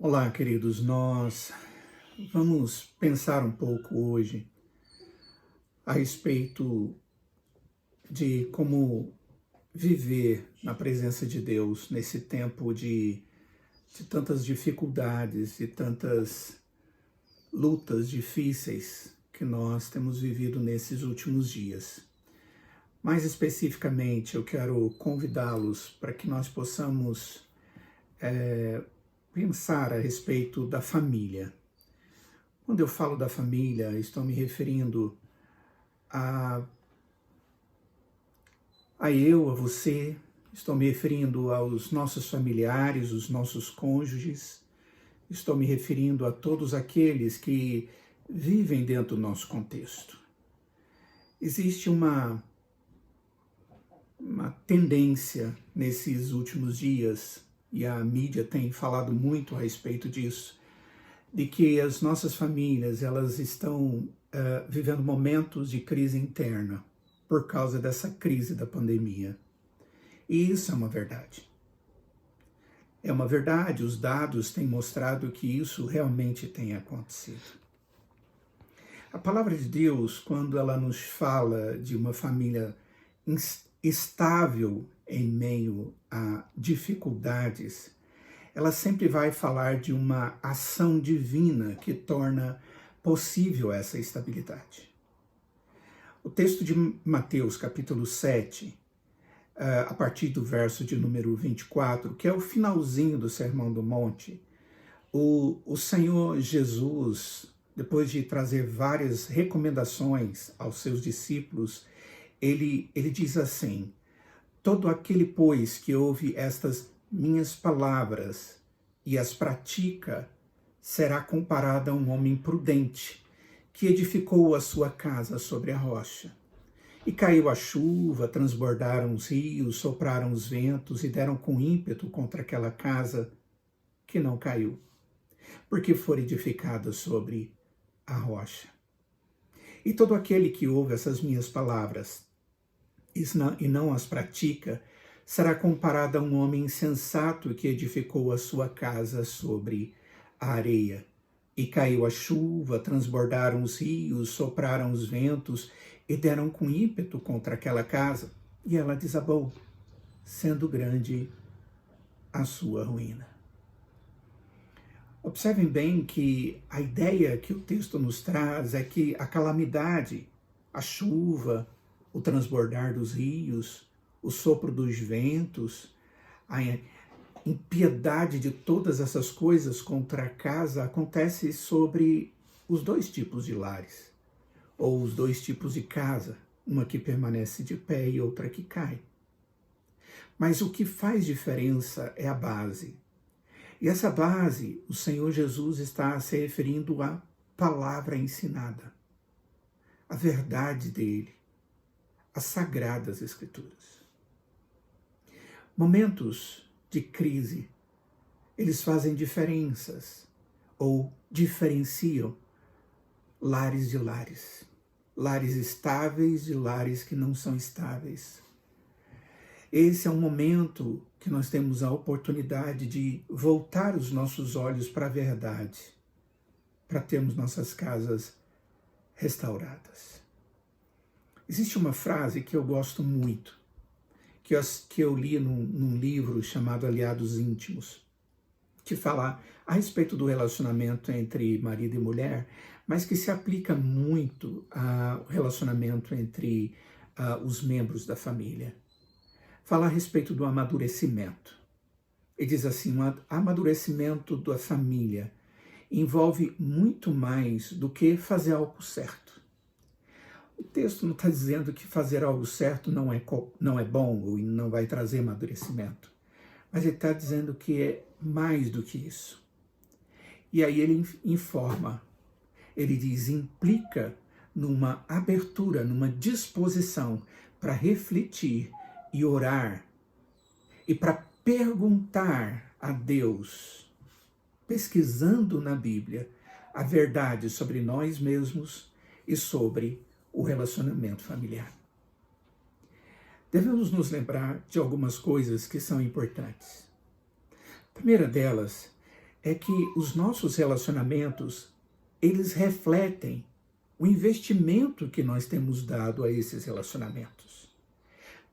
Olá, queridos. Nós vamos pensar um pouco hoje a respeito de como viver na presença de Deus nesse tempo de tantas dificuldades e tantas lutas difíceis que nós temos vivido nesses últimos dias. Mais especificamente, eu quero convidá-los para que nós possamos pensar a respeito da família. Quando eu falo da família, estou me referindo a, a você, estou me referindo aos nossos familiares, os nossos cônjuges, estou me referindo a todos aqueles que vivem dentro do nosso contexto. Existe uma tendência nesses últimos dias, e a mídia tem falado muito a respeito disso, de que as nossas famílias elas estão vivendo momentos de crise interna por causa dessa crise da pandemia. E isso é uma verdade. É uma verdade, os dados têm mostrado que isso realmente tem acontecido. A palavra de Deus, quando ela nos fala de uma família estável em meio a dificuldades, ela sempre vai falar de uma ação divina que torna possível essa estabilidade. O texto de Mateus, capítulo 7, a partir do verso de número 24, que é o finalzinho do Sermão do Monte, o Senhor Jesus, depois de trazer várias recomendações aos seus discípulos, ele diz assim: todo aquele, pois, que ouve estas minhas palavras e as pratica, será comparado a um homem prudente, que edificou a sua casa sobre a rocha. E caiu a chuva, transbordaram os rios, sopraram os ventos e deram com ímpeto contra aquela casa, que não caiu, porque foi edificada sobre a rocha. E todo aquele que ouve essas minhas palavras e não as pratica, será comparado a um homem insensato que edificou a sua casa sobre a areia. E caiu a chuva, transbordaram os rios, sopraram os ventos e deram com ímpeto contra aquela casa, e ela desabou, sendo grande a sua ruína. Observem bem que a ideia que o texto nos traz é que a calamidade, a chuva, o transbordar dos rios, o sopro dos ventos, a impiedade de todas essas coisas contra a casa acontece sobre os dois tipos de lares, ou os dois tipos de casa, uma que permanece de pé e outra que cai. Mas o que faz diferença é a base. E essa base, o Senhor Jesus está se referindo à palavra ensinada, à verdade dele, as Sagradas Escrituras. Momentos de crise, eles fazem diferenças ou diferenciam lares de lares, lares estáveis de lares que não são estáveis. Esse é um momento que nós temos a oportunidade de voltar os nossos olhos para a verdade, para termos nossas casas restauradas. Existe uma frase que eu gosto muito, que eu li num livro chamado Aliados Íntimos, que fala a respeito do relacionamento entre marido e mulher, mas que se aplica muito ao relacionamento entre os membros da família. Fala a respeito do amadurecimento. E diz assim: o amadurecimento da família envolve muito mais do que fazer algo certo. O texto não está dizendo que fazer algo certo não é bom ou não vai trazer amadurecimento, mas ele está dizendo que é mais do que isso. E aí ele informa, ele diz, implica numa abertura, numa disposição para refletir e orar e para perguntar a Deus, pesquisando na Bíblia, a verdade sobre nós mesmos e sobre o relacionamento familiar. Devemos nos lembrar de algumas coisas que são importantes. A primeira delas é que os nossos relacionamentos, eles refletem o investimento que nós temos dado a esses relacionamentos.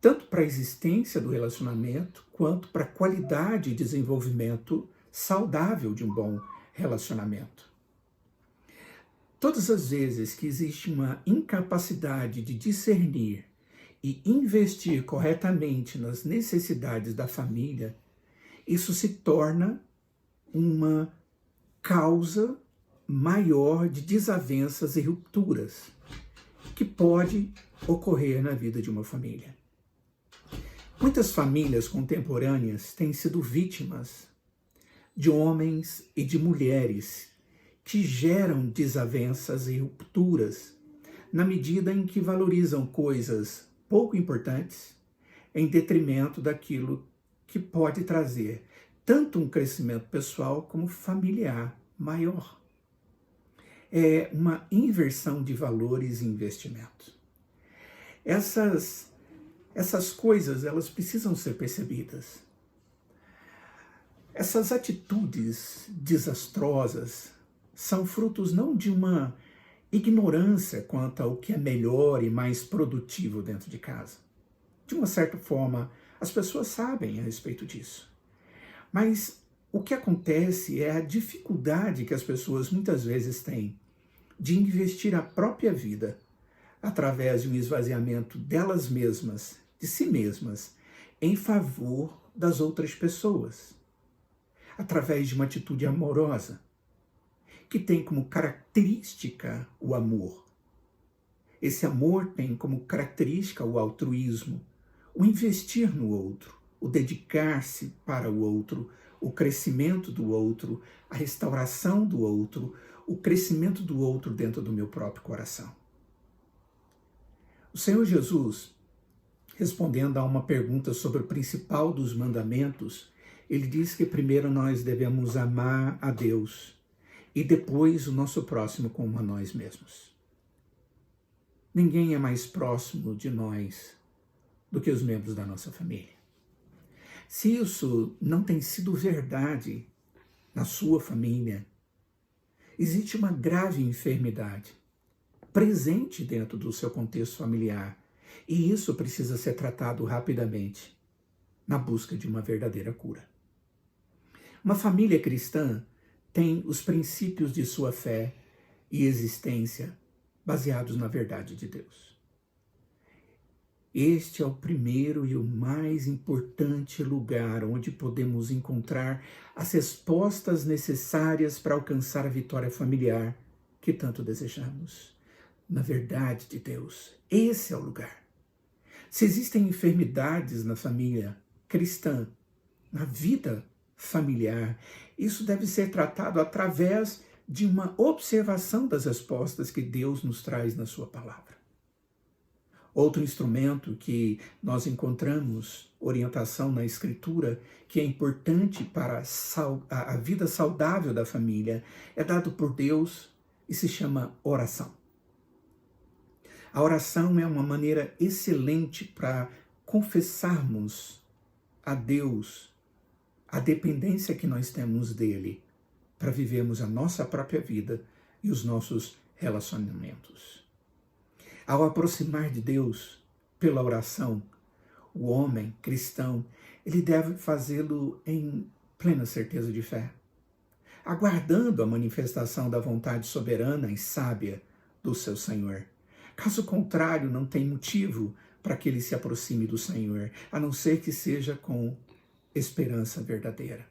Tanto para a existência do relacionamento, quanto para a qualidade e desenvolvimento saudável de um bom relacionamento. Todas as vezes que existe uma incapacidade de discernir e investir corretamente nas necessidades da família, isso se torna uma causa maior de desavenças e rupturas que pode ocorrer na vida de uma família. Muitas famílias contemporâneas têm sido vítimas de homens e de mulheres que geram desavenças e rupturas na medida em que valorizam coisas pouco importantes em detrimento daquilo que pode trazer tanto um crescimento pessoal como familiar maior. É uma inversão de valores e investimentos. Essas coisas, elas precisam ser percebidas. Essas atitudes desastrosas são frutos não de uma ignorância quanto ao que é melhor e mais produtivo dentro de casa. De uma certa forma, as pessoas sabem a respeito disso. Mas o que acontece é a dificuldade que as pessoas muitas vezes têm de investir a própria vida através de um esvaziamento delas mesmas, de si mesmas, em favor das outras pessoas, através de uma atitude amorosa, que tem como característica o amor. Esse amor tem como característica o altruísmo, o investir no outro, o dedicar-se para o outro, o crescimento do outro, a restauração do outro, o crescimento do outro dentro do meu próprio coração. O Senhor Jesus, respondendo a uma pergunta sobre o principal dos mandamentos, ele diz que primeiro nós devemos amar a Deus e depois o nosso próximo como a nós mesmos. Ninguém é mais próximo de nós do que os membros da nossa família. Se isso não tem sido verdade na sua família, existe uma grave enfermidade presente dentro do seu contexto familiar e isso precisa ser tratado rapidamente na busca de uma verdadeira cura. Uma família cristã tem os princípios de sua fé e existência baseados na verdade de Deus. Este é o primeiro e o mais importante lugar onde podemos encontrar as respostas necessárias para alcançar a vitória familiar que tanto desejamos. Na verdade de Deus, esse é o lugar. Se existem enfermidades na família cristã, na vida familiar, isso deve ser tratado através de uma observação das respostas que Deus nos traz na sua palavra. Outro instrumento que nós encontramos orientação na Escritura, que é importante para a vida saudável da família, é dado por Deus e se chama oração. A oração é uma maneira excelente para confessarmos a Deus a dependência que nós temos dele para vivermos a nossa própria vida e os nossos relacionamentos. Ao aproximar de Deus pela oração, o homem cristão, ele deve fazê-lo em plena certeza de fé, aguardando a manifestação da vontade soberana e sábia do seu Senhor. Caso contrário, não tem motivo para que ele se aproxime do Senhor, a não ser que seja com esperança verdadeira.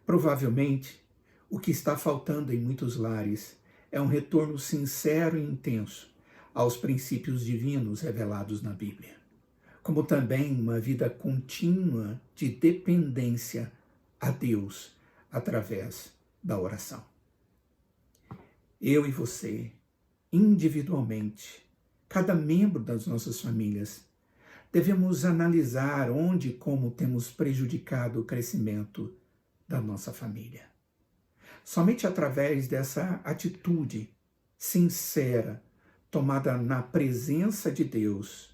Provavelmente, o que está faltando em muitos lares é um retorno sincero e intenso aos princípios divinos revelados na Bíblia, como também uma vida contínua de dependência a Deus através da oração. Eu e você, individualmente, cada membro das nossas famílias, devemos analisar onde e como temos prejudicado o crescimento da nossa família. Somente através dessa atitude sincera, tomada na presença de Deus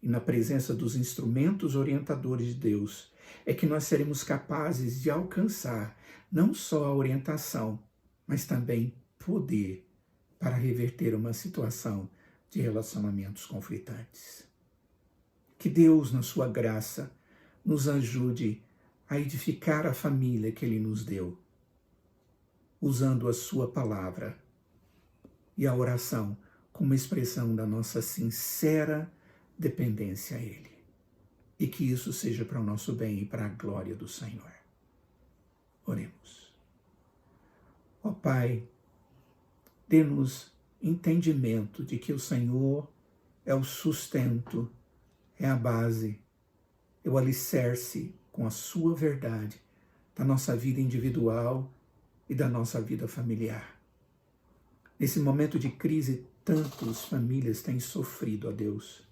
e na presença dos instrumentos orientadores de Deus, é que nós seremos capazes de alcançar não só a orientação, mas também poder para reverter uma situação de relacionamentos conflitantes. Que Deus, na sua graça, nos ajude a edificar a família que Ele nos deu, usando a sua palavra e a oração como expressão da nossa sincera dependência a Ele. E que isso seja para o nosso bem e para a glória do Senhor. Oremos. Ó Pai, dê-nos entendimento de que o Senhor é o sustento, é a base, é o alicerce com a sua verdade da nossa vida individual e da nossa vida familiar. Nesse momento de crise, tantas famílias têm sofrido, ó Deus,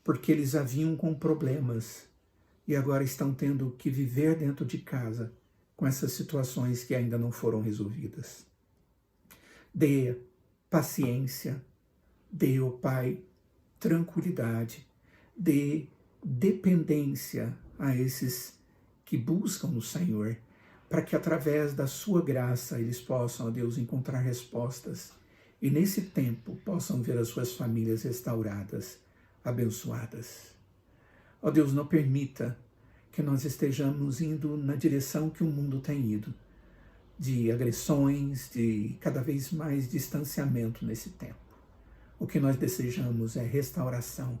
porque eles haviam com problemas e agora estão tendo que viver dentro de casa com essas situações que ainda não foram resolvidas. Dê paciência, dê, ó Pai, tranquilidade, dê dependência a esses que buscam no Senhor, para que através da sua graça eles possam, ó Deus, encontrar respostas e nesse tempo possam ver as suas famílias restauradas, abençoadas. Ó Deus, não permita que nós estejamos indo na direção que o mundo tem ido, de agressões, de cada vez mais distanciamento nesse tempo. O que nós desejamos é restauração,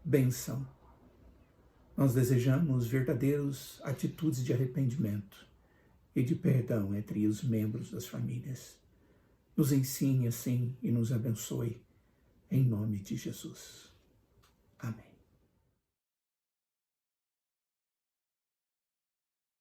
bênção. Nós desejamos verdadeiras atitudes de arrependimento e de perdão entre os membros das famílias. Nos ensine assim e nos abençoe, em nome de Jesus. Amém.